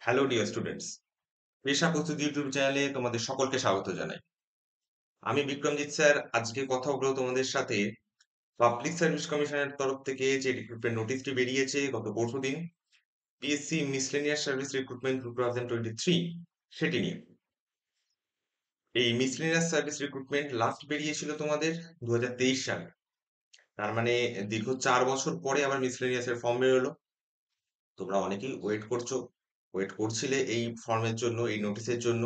Hello dear students, পেশা প্রস্তুতি YouTube চ্যানেলে তোমাদের সকলকে স্বাগত জানাই। আমি বিক্রমজিৎ স্যার। আজকে কথা বলবো তোমাদের সাথে পাবলিক সার্ভিস কমিশনের তরফ থেকে যে রিক্রুটমেন্ট নোটিশটি বেরিয়েছে গত পরশুদিন, পিএসসি মিসলেনিয়াস সার্ভিস রিক্রুটমেন্ট 2023 সেটি নিয়ে। এই মিসলেনিয়াস সার্ভিস রিক্রুটমেন্ট লাস্ট বেরিয়েছিল তোমাদের 2023 সালে। তার মানে দীর্ঘ 4 বছর পরে আবার মিসলেনিয়াস এর ফর্ম বেরোলো। তোমরা অনেকেই ওয়েট করছিলে এই ফর্মের জন্য, এই নোটিশের জন্য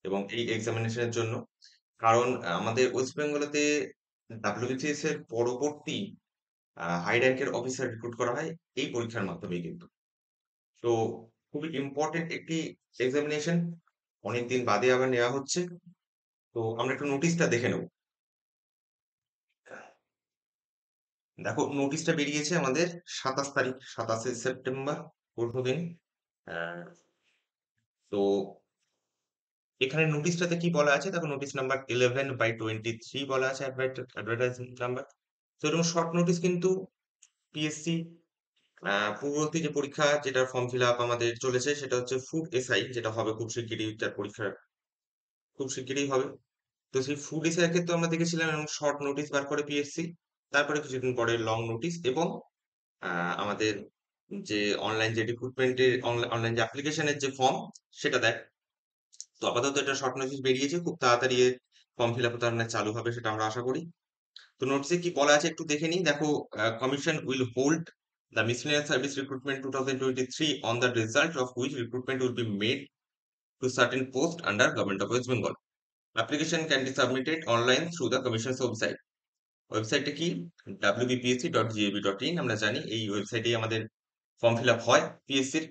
এবং এই এক্সামিনেশনের জন্য। কারণ আমাদের ওয়েস্ট বেঙ্গলেতে WBCS এর পরবর্তী হাই র‍্যাংকের অফিসার রিক্রুট করা হয় এই পরীক্ষার মাধ্যমেই কিন্তু। তো খুবই ইম্পর্টেন্ট একটি এক্সামিনেশন, অনেকদিন বাদে আবার নেওয়া হচ্ছে। তো আমরা একটু নোটিশটা দেখে নেব। দেখো, নোটিশটা বেরিয়েছে আমাদের 27 তারিখ, 27শে সেপ্টেম্বর, পরশুদিন। আহ, তো এখানে নোটিশটাতে কি বলা আছে দেখো, নোটিশ নাম্বার 11/23 বলা আছে, অ্যাডভার্টাইজমেন্ট নাম্বার। তো এরকম শর্ট নোটিশ কিন্তু পিএসসি পূর্ববর্তী যে পরীক্ষা যেটার ফর্ম ফিল আপ আমাদের চলেছে সেটা হচ্ছে ফুড এসআই, যেটা হবে খুব শিগগিরই, যার পরীক্ষা খুব শিগগিরই হবে। তো সেই ফুড এসআই এর ক্ষেত্রে আমরা দেখেছিলাম এরকম শর্ট নোটিশ বার করে পিএসসি, তারপরে কিছুদিন পরে লং নোটিশ এবং আমাদের যে অনলাইন যে রিক্রুটমেন্টের অনলাইন যে অ্যাপ্লিকেশনের যে ফর্ম সেটা দেয়। তো আপাতত এটা শর্ট নোটিশ বেরিয়েছে, খুব তাড়াতাড়ি ফর্ম ফিল আপ তার মানে চালু হবে সেটা আমরা আশা করি। তো নোটিশে কি বলা আছে একটু দেখে নিই। দেখো, commission will hold the miscellaneous service recruitment 2023 on the result of which recruitment will be made to certain posts under Government of West Bengal. Application can be submitted online through the Commission's website. ওয়েবসাইটটা কি? WBPSC.gov.in। আমরা জানি এই ওয়েবসাইটেই আমাদের form fill up হয় পিএসসির।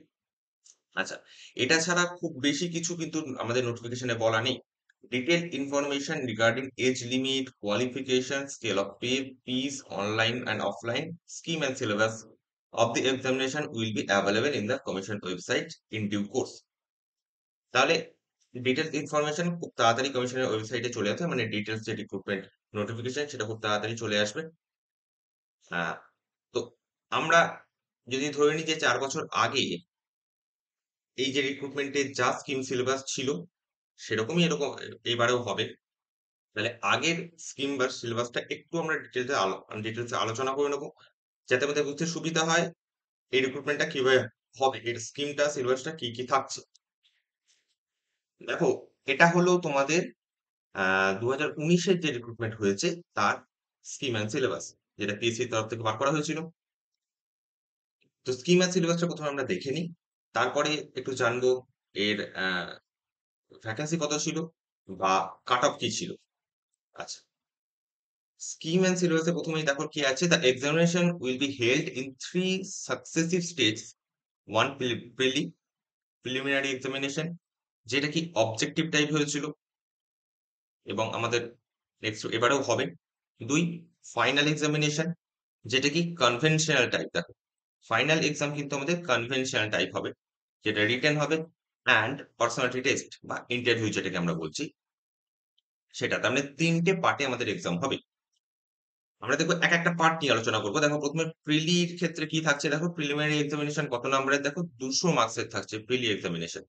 আচ্ছা, এটা ছাড়া খুব বেশি কিছু কিন্তু আমাদের নোটিফিকেশনে বলা নেই। Detailed information regarding age limit, qualification, scale of pay, fees, online and offline, scheme and syllabus of the examination will be available in the commission website in due course. তাহলে ডিটেলস ইনফরমেশন খুব তাড়াতাড়ি কমিশনের ওয়েবসাইটে চলে আসবে, মানে details যে recruitment notification সেটা খুব তাড়াতাড়ি চলে আসবে। হ্যাঁ, তো আমরা যদি ধরে নিই যে 4 বছর আগে এই যে রিক্রুটমেন্টের যা স্কিম সিলেবাস ছিল সেরকমই এরকম এবারেও হবে। তাহলে আগের স্কিম বা সিলেবাসটা একটু আমরা ডিটেলসে আলোচনা করে নেবো, যাতে আমাদের বুঝতে সুবিধা হয় এই রিক্রুটমেন্টটা কিভাবে হবে, এর স্কিমটা সিলেবাসটা কি কি থাকছে। দেখো, এটা হলো তোমাদের 2019-এর যে রিক্রুটমেন্ট হয়েছে তার স্কিম অ্যান্ড সিলেবাস, যেটা পিএসসির তরফ থেকে বার করা হয়েছিল। তো স্কিম অ্যান্ড সিলেবাসটা প্রথমে আমরা দেখে নিই, তারপরে একটু জানবো এর ভ্যাকেন্সি কত ছিল বা কাট অফ কি ছিল। আচ্ছা, স্কিম অ্যান্ড সিলেবাসে প্রথমেই দেখো কি আছে, the examination will be held in 3 successive stage. One preliminary examination, যেটা কি অবজেক্টিভ টাইপ হয়েছিল এবং আমাদের নেক্সট এবারেও হবে। 2 ফাইনাল এক্সামিনেশন, যেটা কি কনভেনশনাল টাইপ। দেখো, ফাইনাল এক্সাম কিন্তু আমাদের কনভেনশনাল টাইপ হবে, যেটা রিটেন হবে, অ্যান্ড পার্সোনালিটি টেস্ট বা ইন্টারভিউ যেটাকে আমরা বলছি সেটা। তার মানে 3টে পার্টে আমাদের এক্সাম হবে। আমরা দেখবো এক একটা পার্ট নিয়ে আলোচনা করবো। দেখো, প্রথমে প্রিলির ক্ষেত্রে কি থাকছে, দেখো প্রিলিমিনারি এক্সামিনেশন কত নাম্বারের, দেখো 200 মার্কসের থাকছে প্রিলি examination.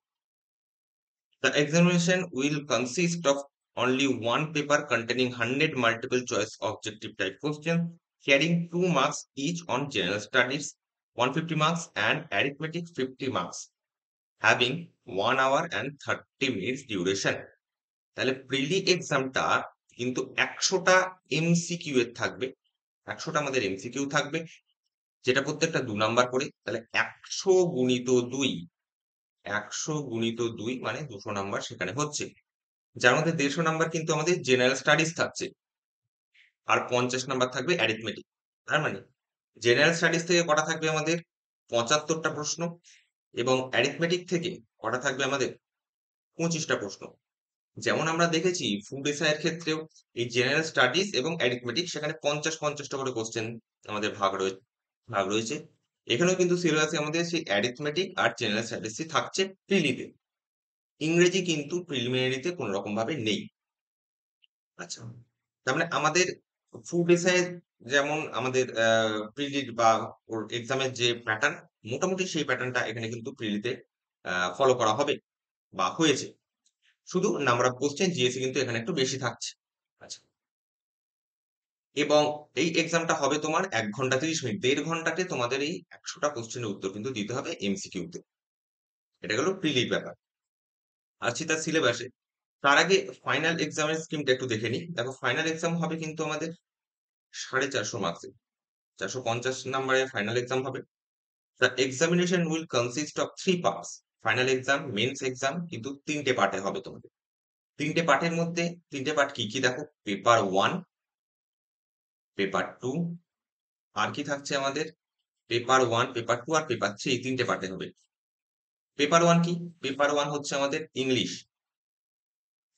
The examination will consist of only one paper containing 100 multiple choice objective type questions carrying 2 marks each on general studies, 150 marks, and arithmetic 50 marks, having 1 hour and 30 minutes duration. তাহলে প্রিলি এক্সামটা কিন্তু 100টা MCQ এর থাকবে, 100টা আমাদের MCQ থাকবে, যেটা প্রত্যেকটা 2 number করে। তাহলে 100 গুণিত 2, 100 গুণিত 2 মানে 200 নাম্বার সেখানে হচ্ছে। যার মধ্যে 150 নাম্বার কিন্তু আমাদের জেনারেল স্টাডিজ থাকছে, আর 50 নাম্বার থাকবে অ্যারিথমেটিক। তার মানে জেনারেল স্টাডিজ থেকে কটা থাকবে আমাদের 75টা প্রশ্ন, এবং অ্যারিথমেটিক থেকে কটা থাকবে আমাদের 25টা প্রশ্ন। যেমন আমরা দেখেছি ফুড এসআই এর ক্ষেত্রেও এই জেনারেল স্টাডিজ এবং অ্যারিথমেটিক সেখানে 50-50টা করে কোশ্চেন আমাদের ভাগ রয়েছে। এখানেও কিন্তু সিলেবাসে আমাদের সেই অ্যারিথমেটিক আর জেনারেল স্টাডিজ থাকছে প্রিলিতে। ইংরেজি কিন্তু প্রিলিমিনারিতে কোনো রকম ভাবে নেই। আচ্ছা, তার মানে আমাদের ফুড এসআই যেমন আমাদের প্রিলির বা ওর এক্সামের যে প্যাটার্ন, মোটামুটি সেই প্যাটার্নটা এখানে কিন্তু প্রিলিতে ফলো করা হবে বা হয়েছে। শুধু নাম্বার অফ কোশ্চেন জিএসে কিন্তু এখানে একটু বেশি থাকছে। আচ্ছা, এবং এই এক্সামটা হবে তোমার ১ ঘন্টা ৩০ মিনিট। ১.৫ ঘন্টাতে তোমাদের এই ১০০টা কোশ্চেনের উত্তর কিন্তু দিতে হবে এমসিকিউতে। এটা গেল প্রিলির ব্যাপার। আসছি তার সিলেবাসে। তার আগে ফাইনাল এক্সামের স্কিমটা একটু দেখে নিই। দেখো ফাইনাল এক্সাম হবে কিন্তু আমাদের 450 মার্কসের। 450 নাম্বারের ফাইনাল এক্সাম হবে। The examination will consist of 3 parts. Final exam, means exam কিন্তু ৩ টে পার্টে হবে তোমাদের। ৩ টে পার্টের মধ্যে ৩ টে পার্ট কি দেখো? পেপার 1, পেপার 2 আর কি থাকছে আমাদের? পেপার 1, পেপার 2 আর পেপার 3 এই ৩ টে পার্টে হবে। পেপার 1 কি? পেপার 1 হচ্ছে আমাদের ইংলিশ।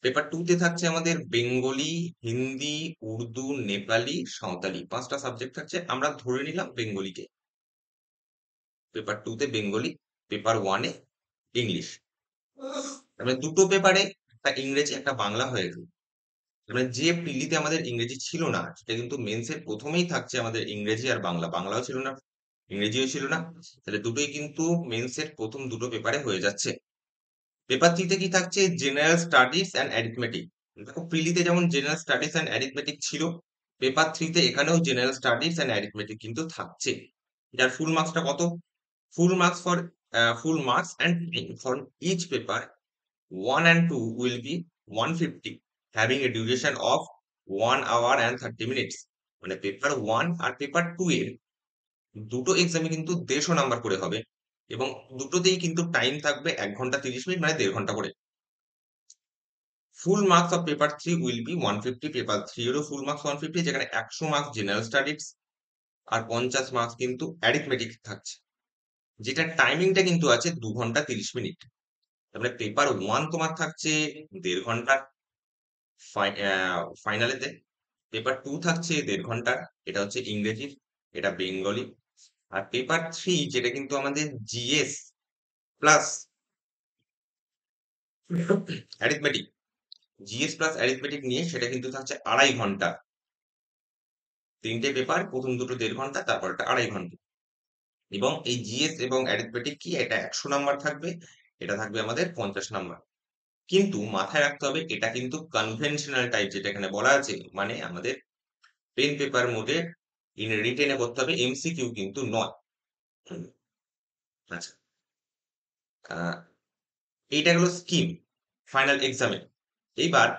পেপার 2 তে থাকছে আমাদের বেঙ্গলি, হিন্দি, উর্দু, নেপালি, সাঁওতালি ৫ টা সাবজেক্ট থাকছে। আমরা ধরে নিলাম বেঙ্গলিকে। পেপার 2 তে বেঙ্গলি, পেপার 1 এ ইংলিশ। তার মানে ২ টো পেপারে একটা ইংরেজি, একটা বাংলা হয়ে গেল। তার মানে যে প্রিলিতে আমাদের ইংরেজি ছিল না, সেটা কিন্তু মেন্সের ১ম এই থাকছে আমাদের ইংরেজি আর বাংলা। বাংলাও ছিল না, ইংরেজিও ছিল না। তাহলে দুটোই কিন্তু মেন্সের ১ম দুটো পেপারে হয়ে যাচ্ছে। পেপার 3 তে কি থাকছে? General studies and arithmetic. দেখো প্রিলিতে যেমন জেনারেল স্টাডিজ অ্যান্ড অ্যারিথমেটিক ছিল, পেপার 3 তে এখানেও জেনারেল স্টাডিজ অ্যান্ড অ্যারিথমেটিক কিন্তু থাকছে। যার ফুল মার্কসটা কত? Full marks and for each paper 1 and 2 will be 150 having a duration of 1 hour and 30 minutes. মানে পেপার 1 আর পেপার 2 এর দুটো এক্সামে কিন্তু ১৫০ নাম্বার করে হবে এবং দুটোতেই কিন্তু টাইম থাকবে ১ ঘন্টা ৩০ মিনিট মানে ১.৫ ঘন্টা করে। Full marks of paper 3 will be 150, paper 3 এরও ফুল মার্কস 150 যেখানে ১০০ মার্কস জেনারেল স্টাডিজ আর ৫০ মার্কস কিন্তু অ্যারিথমেটিক থাকছে। যেটা টাইমিংটা কিন্তু আছে ২ ঘন্টা ৩০ মিনিট। তারপরে পেপার 1 তোমার থাকছে ১.৫ ঘন্টার ফাইনালেতে। পেপার 2 থাকছে ১.৫ ঘন্টার, এটা হচ্ছে ইংরেজির, এটা বেঙ্গলি। আর পেপার 3 যেটা কিন্তু আমাদের GS plus arithmetic, GS plus arithmetic নিয়ে সেটা কিন্তু থাকছে ২.৫ ঘন্টা। ৩ টে পেপার, প্রথম দুটো ১.৫ ঘন্টা, তারপরটা ২.৫ ঘন্টা। এবং এই জিএস এবং অ্যারিথমেটিক কি? এটা ১০০ নাম্বার থাকবে, এটা থাকবে আমাদের ৫০ নাম্বার। কিন্তু মাথায় রাখতে হবে এটা কিন্তু কনভেনশনাল টাইপ যেটা এখানে বলা আছে, মানে আমাদের পেন পেপার মোডে ইন রিটেন এ করতে হবে, এমসিকিউ কিন্তু নয়। আচ্ছা, আ এইটা হলো স্কিম ফাইনাল এক্সামে। এইবার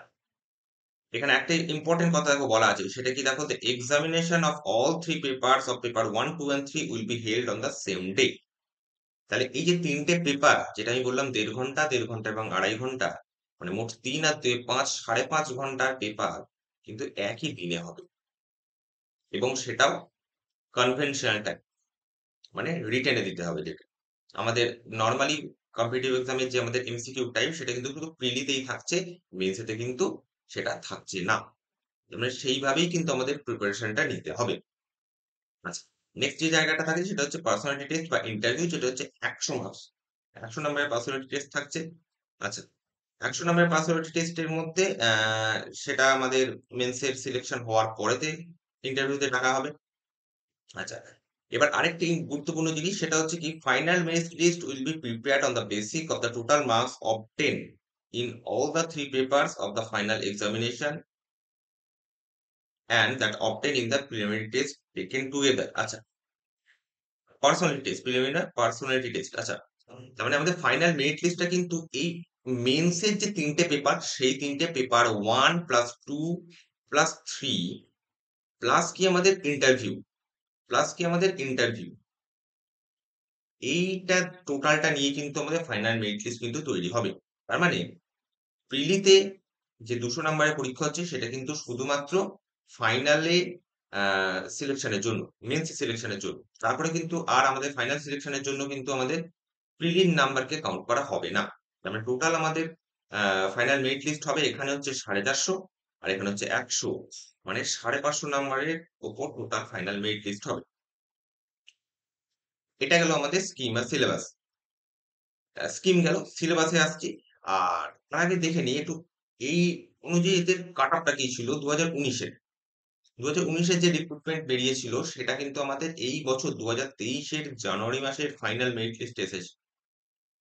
এখানে একটা ইম্পোর্টেন্ট কথা দেখো বলা আছে, সেটা কি দেখো? The examination of all 3 papers of paper 1, 2 and 3 will be held on the same day. তাহলে এই যে ৩ টে পেপার যেটা আমি বললাম ১.৫ ঘন্টা, ১.৫ ঘন্টা এবং ২.৫ ঘন্টা মানে মোট ৩ আর ২ ৫, ৫.৫ ঘন্টার পেপার কিন্তু একই দিনে হবে এবং সেটাও কনভেনশনাল টাইপ মানে রিটেন এ দিতে হবে যেটা। আমাদের নরমালি কম্পিটিটিভ এক্সামের যে আমাদের এমসিকিউ টাইপ সেটা কিন্তু শুধু প্রিলিতেই থাকছে, মেইনসেতে কিন্তু সেটা থাকছে না। মানে সেইভাবেই কিন্তু আমাদের প্রিপারেশনটা নিতে হবে। আচ্ছা, নেক্সট যে জায়গাটা থাকে সেটা হচ্ছে পার্সোনালিটি টেস্ট বা ইন্টারভিউ, যেটা হচ্ছে ১০০ মার্কস। ১০০ নাম্বারের পার্সোনালিটি টেস্ট থাকছে। আচ্ছা, ১০০ নাম্বারের পার্সোনালিটি টেস্টের মধ্যে সেটা আমাদের মেন্সের সিলেকশন হওয়ার পরেতে ইন্টারভিউতে ডাকা হবে। আচ্ছা, এবার আরেকটি গুরুত্বপূর্ণ জিনিস সেটা হচ্ছে কি? Final merit list will be prepared on the basis of the total marks obtained in all the 3 papers of the final examination and that obtained in the preliminary test taken together. আচ্ছা, personality test, preliminary personality test. আচ্ছা, তার মানে আমাদের final merit লিস্টটা কিন্তু এই মেন্সের যে ৩ টে পেপার সেই ৩ টে পেপার 1 প্লাস 2 প্লাস 3 প্লাস কি আমাদের ইন্টারভিউ, এইটা টোটালটা নিয়ে কিন্তু আমাদের ফাইনাল মেরিট লিস্ট কিন্তু তৈরি হবে। তার মানে প্রিলিতে যে ২০০ নাম্বারের পরীক্ষা হচ্ছে সেটা কিন্তু শুধুমাত্র ফাইনালে আ সিলেকশনের জন্য, মেন্স সিলেকশনের জন্য। তারপরে কিন্তু আর আমাদের ফাইনাল সিলেকশনের জন্য কিন্তু আমাদের প্রিলির নাম্বারকে কাউন্ট করা হবে না। তার মানে টোটাল আমাদের আ ফাইনাল মেরিট লিস্ট হবে এখানে হচ্ছে 450 আর এখানে হচ্ছে 100 মানে 550 নাম্বারের উপর টোটাল ফাইনাল মেরিট লিস্ট হবে। এটা গেল আমাদের স্কিম বা সিলেবাস। স্কিম গেল, সিলেবাসে আসছি। আর তার আগে দেখে নিই একটু এই অনুযায়ী এদের কাট অফটা কি ছিল ২০১৯ এর। ২০১৯ এর যে রিক্রুটমেন্ট বেরিয়েছিল সেটা কিন্তু আমাদের এই বছর ২০২৩ এর জানুয়ারি মাসের ফাইনাল মেরিট লিস্টে এসেছে।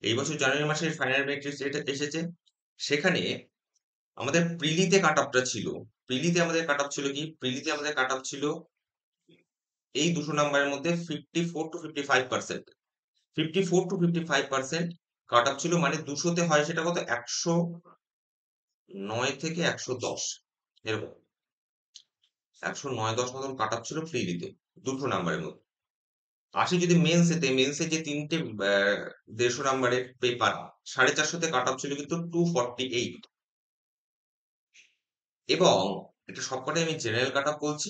এই বছর জানুয়ারি মাসের ফাইনাল মেরিট লিস্ট এসেছে। সেখানে আমাদের প্রিলিতে কাট অফটা ছিল। প্রিলিতে আমাদের কাট অফ ছিল কি? প্রিলিতে আমাদের কাট অফ ছিল এই 200 নাম্বারের মধ্যে 54 to 55%। 54 to 55% কাট অফ ছিল, মানে 200 তে হয় সেটা কত? 109 থেকে 110 এরকম। 109-10 মতন কাট অফ ছিল প্রিলিতে 200 নাম্বারের মধ্যে। আসি যদি মেন্সেতে, মেন্সে যে 3টে 150 নাম্বারের পেপার 450 তে কাট অফ ছিল কিন্তু 248। এবং এটা সবকটাই আমি জেনারেল কাট অফ বলছি।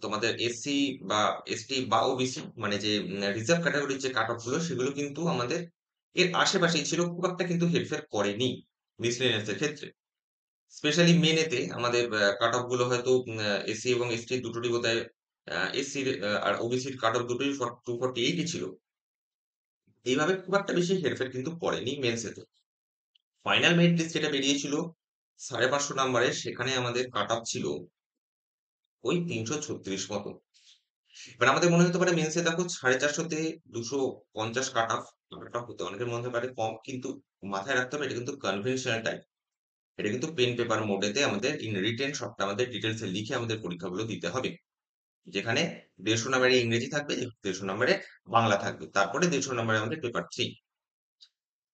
তোমাদের এসসি বা এসটি বা ওবিসি মানে যে রিজার্ভ ক্যাটাগরির যে কাট অফ গুলো সেগুলো কিন্তু আমাদের এর আশেপাশেই ছিল, খুব একটা কিন্তু হেরফের করেনি মিসলেনিয়াস এর ক্ষেত্রে। স্পেশালি মেনেতে আমাদের কাট অফ গুলো হয়তো এসসি এবং এসটি দুটোরই বোধহয় এসসির আর ওবিসির কাট অফ দুটোই 248 ই ছিল। এইভাবে খুব একটা বেশি হেরফের কিন্তু পড়েনি মেন্সেতে। ফাইনাল মেরিট লিস্ট যেটা বেরিয়েছিল 550 নাম্বারের, সেখানে আমাদের কাট অফ ছিল ওই 336 মতো। এবার আমাদের মনে হতে পারে মেন্সে দেখো 450 তে 250 কাট অফ হতে অনেকের মনে হতে পারে কম, কিন্তু মাথায় রাখতে হবে এটা কিন্তু কনভেনশনাল টাইপ। এটা কিন্তু পেন পেপার মোডেতে আমাদের ইন রিটেন সবটা আমাদের ডিটেলস এ লিখে আমাদের পরীক্ষাগুলো দিতে হবে। যেখানে 150 নাম্বারে ইংরেজি থাকবে, 150 নাম্বারে বাংলা থাকবে, তারপরে 150 নাম্বারে আমাদের পেপার 3।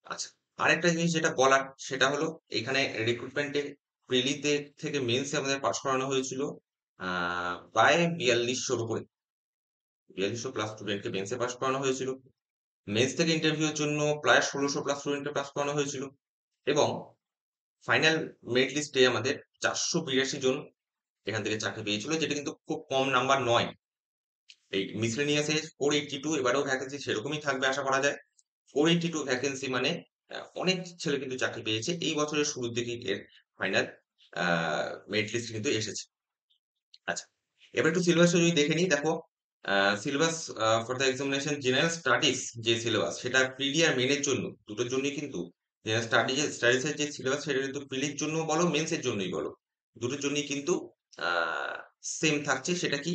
আচ্ছা, আরেকটা জিনিস যেটা বলার সেটা হলো এখানে রিক্রুটমেন্টে প্রিলিতে থেকে মেন্সে আমাদের পাস করানো হয়েছিল প্রায় 4200-র উপরে। 4200 প্লাস স্টুডেন্টকে মেন্সে পাস করানো হয়েছিল। মেন্স থেকে ইন্টারভিউর জন্য প্রায় 1600 প্লাস স্টুডেন্টকে পাস করানো হয়েছিল। এবং ফাইনাল মেরিট লিস্টে আমাদের 482 জন এখান থেকে চাকরি পেয়েছিল, যেটা কিন্তু খুব কম নাম্বার নয়। এই মিসলেনিয়াসে 482, এবারেও ভ্যাকেন্সি সেরকমই থাকবে আশা করা যায়। 482 ভ্যাকেন্সি মানে অনেক ছেলে কিন্তু চাকরি পেয়েছে। এই বছরের শুরুর দিকেই এর ফাইনাল মেরিট লিস্ট কিন্তু এসেছে। আচ্ছা, এবার একটু সিলেবাসটা যদি দেখে নিই, দেখো syllabus for the examination general studies যে সিলেবাস সেটা প্রিলি আর মেনের জন্য দুটোর জন্যই কিন্তু জেনারেল স্টাডিজের যে সিলেবাস সেটা কিন্তু প্রিলির জন্য বলো মেন্সের জন্যই বলো দুটোর জন্যই কিন্তু সেম থাকছে। সেটা কি?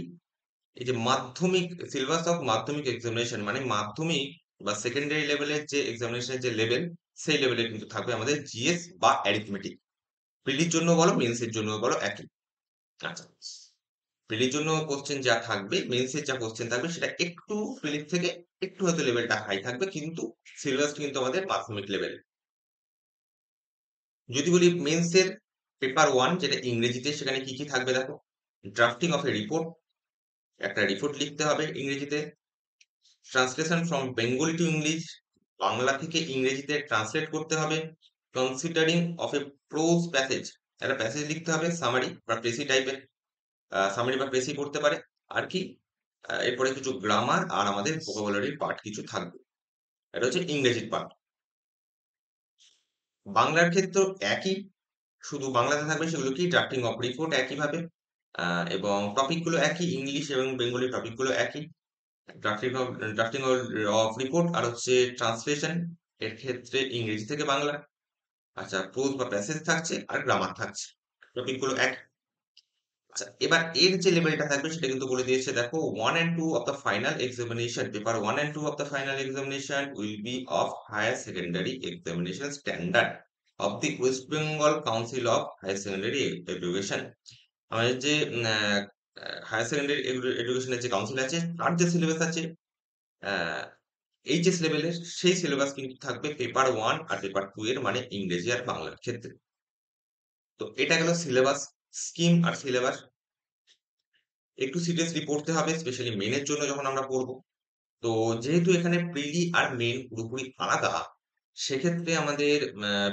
এই যে মাধ্যমিক সিলেবাস অফ মাধ্যমিক এক্সামিনেশন, মানে মাধ্যমিক বা সেকেন্ডারি লেভেলের যে এক্সামিনেশনের যে লেভেল, সেই লেভেলে কিন্তু থাকবে আমাদের জিএস বা অ্যারিথমেটিক। প্রিলির জন্য বলো মেন্সের জন্য বলো একই। আচ্ছা, প্রিলির জন্য কোশ্চেন যা থাকবে, মেন্সের যা কোশ্চেন থাকবে সেটা একটু প্রিলির থেকে একটু হয়তো লেভেলটা হাই থাকবে, কিন্তু সিলেবাসটা কিন্তু আমাদের মাধ্যমিক লেভেল। যদি বলি মেন্সের পেপার 1 যেটা ইংরেজিতে, সেখানে কি কি থাকবে দেখো। ড্রাফটিং অফ এ রিপোর্ট, একটা রিপোর্ট লিখতে হবে ইংরেজিতে। Translation from Bengali to English, Bangla থেকে ইংরেজিতে ট্রান্সলেট করতে হবে। Considering of A pros passage, একটা প্যাসেজ লিখতে হবে। সামারি বা প্রেসি টাইপের, সামারি বা প্রেসি পড়তে পারে। আর কি এরপরে কিছু গ্রামার আর আমাদের ভোকাবুলারি পার্ট কিছু থাকবে। এটা হচ্ছে ইংরেজির পার্ট। বাংলার ক্ষেত্রেও একই, শুধু বাংলাতে থাকবে সেগুলো কি ড্রাফটিং অফ রিপোর্ট একইভাবে, এবং টপিক গুলো একই, ইংলিশ এবং বেঙ্গলি টপিক গুলো একই। ড্রাফটিং অফ রিপোর্ট আর হচ্ছে ট্রান্সলেশন, এর ক্ষেত্রে ইংরেজি থেকে বাংলা। আচ্ছা, প্রোজ বা প্যাসেজ থাকছে আর গ্রামার থাকছে, টপিক গুলো এক। আচ্ছা, এবার এর যে লেভেলটা থাকবে সেটা কিন্তু বলে দিয়েছে দেখো। 1 and 2 of the final examination, paper 1 and 2 of the final examination will be of higher secondary examination standard of the West Bengal Council of Higher Secondary Education। আমাদের যে হায়ার সেকেন্ডারি এডুকেশনের যে কাউন্সিল আছে তার যে সিলেবাস আছে HS লেভেলের, সেই সিলেবাস কিন্তু থাকবে পেপার 1 আর পেপার 2 এর, মানে ইংরেজি আর বাংলার ক্ষেত্রে। তো এটা গেল সিলেবাস, স্কিম আর সিলেবাস। একটু সিরিয়াসলি পড়তে হবে, স্পেশালি মেনের জন্য যখন আমরা পড়বো। তো যেহেতু এখানে প্রিলি আর মেন পুরোপুরি আলাদা, সেক্ষেত্রে আমাদের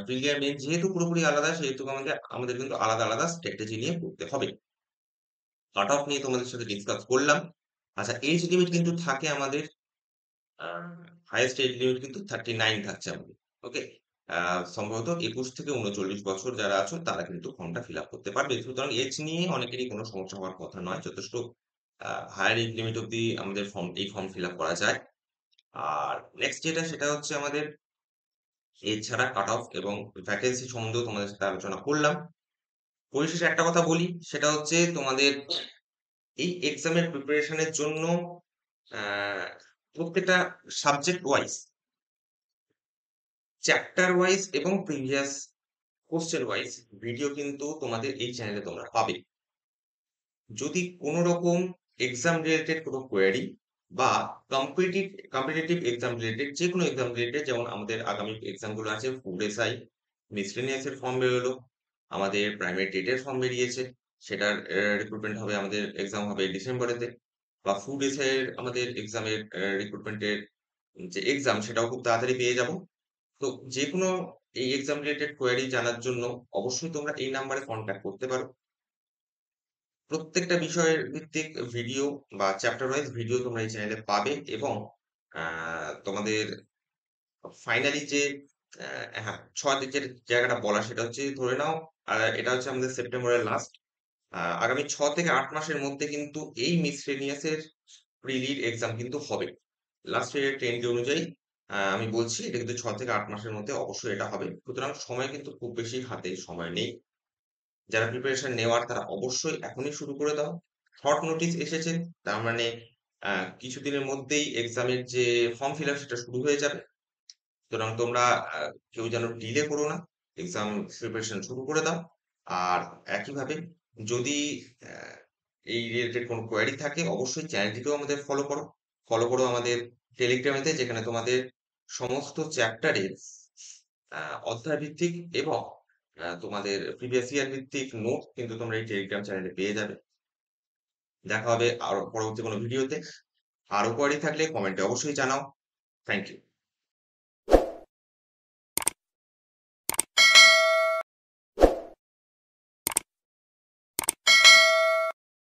প্রিলি আর মেন যেহেতু পুরোপুরি আলাদা, সেহেতু আমাদের কিন্তু আলাদা আলাদা স্ট্র্যাটেজি নিয়ে পড়তে হবে। কাট অফ নিয়ে তোমাদের সাথে ডিসকাস করলাম। আচ্ছা, এজ লিমিট কিন্তু থাকে আমাদের, হাইয়েস্ট এজ লিমিট কিন্তু 39 থাকছে আমাদের। ওকে, সম্ভবত 21 থেকে 39 বছর যারা আছো তারা কিন্তু ফর্মটা ফিল আপ করতে পারবে। সুতরাং এজ নিয়ে অনেকেরই কোনো সমস্যা হওয়ার কথা নয়, যথেষ্ট হায়ার এজ লিমিট অব্দি আমাদের এই ফর্ম ফিল আপ করা যায়। আর নেক্সট যেটা সেটা হচ্ছে আমাদের এজ ছাড়া কাট অফ এবং ভ্যাকেন্সি সম্বন্ধেও তোমাদের সাথে আলোচনা করলাম। পরিশেষে একটা কথা বলি, সেটা হচ্ছে তোমাদের এই এক্সামের প্রিপারেশনের জন্য প্রত্যেকটা সাবজেক্ট ওয়াইজ চ্যাপ্টার ওয়াইজ এবং প্রিভিয়াস কোশ্চেন ওয়াইজ ভিডিও কিন্তু তোমাদের এই চ্যানেলে তোমরা পাবে। যদি কোনো রকম এক্সাম রিলেটেড কোনো কোয়েরি বা কম্পিটিটিভ এক্সাম রিলেটেড যেকোনো এক্সাম রিলেটেড, যেমন আমাদের আগামী এক্সামগুলো আছে, ফুড এসআই, মিসলেনিয়াস এর ফর্ম বেরোলো, আমাদের প্রাইমারি টেটের ফর্ম বেরিয়েছে, সেটার রিক্রুটমেন্ট হবে, আমাদের এক্সাম হবে ডিসেম্বরেতে, বা ফুড এসআই এর আমাদের এক্সামের রিক্রুটমেন্টের যে এক্সাম সেটাও খুব তাড়াতাড়ি পেয়ে যাব। তো যেকোনো এই এক্সাম রিলেটেড কোয়েরি জানার জন্য অবশ্যই তোমরা এই নাম্বারে কন্ট্যাক্ট করতে পারো। প্রত্যেকটা বিষয়ের ভিত্তিক ভিডিও বা চ্যাপ্টার ওয়াইজ ভিডিও তোমরা এই চ্যানেলে পাবে, এবং তোমাদের ফাইনালি যে হ্যাঁ, ৬ যে জায়গাটা বলা সেটা হচ্ছে, ধরে নাও এটা হচ্ছে আমাদের সেপ্টেম্বরের লাস্ট। আগামী ৬ থেকে ৮ মাসের মধ্যে কিন্তু এই মিসলেনিয়াস এর প্রিলির এক্সাম কিন্তু হবে। লাস্ট ইয়ারের ট্রেন্ড অনুযায়ী আমি বলছি এটা কিন্তু ৬ থেকে ৮ মাসের মধ্যে অবশ্যই এটা হবে। সুতরাং সময় কিন্তু খুব বেশি হাতে সময় নেই। যারা প্রিপারেশন নেওয়ার তারা অবশ্যই এখনই শুরু করে দাও। শর্ট নোটিস এসেছে, তার মানে কিছুদিনের মধ্যেই এক্সামের যে ফর্ম ফিল আপ সেটা শুরু হয়ে যাবে। সুতরাং তোমরা কেউ যেন ডিলে করো না, এক্সাম প্রিপারেশন শুরু করে দাও। আর একইভাবে যদি আহ, এই রিলেটেড কোনো কোয়ারি থাকে অবশ্যই চ্যানেলটিকেও আমাদের ফলো করো আমাদের টেলিগ্রামেতে, যেখানে তোমাদের সমস্ত চ্যাপ্টারের অধ্যায় ভিত্তিক এবং তোমাদের প্রিভিয়াস ইয়ার ভিত্তিক নোট কিন্তু তোমরা এই টেলিগ্রাম চ্যানেলে পেয়ে যাবে। দেখা হবে আরো পরবর্তী কোনো ভিডিওতে। আরো কোয়ারি থাকলে কমেন্টে অবশ্যই জানাও। Thank you.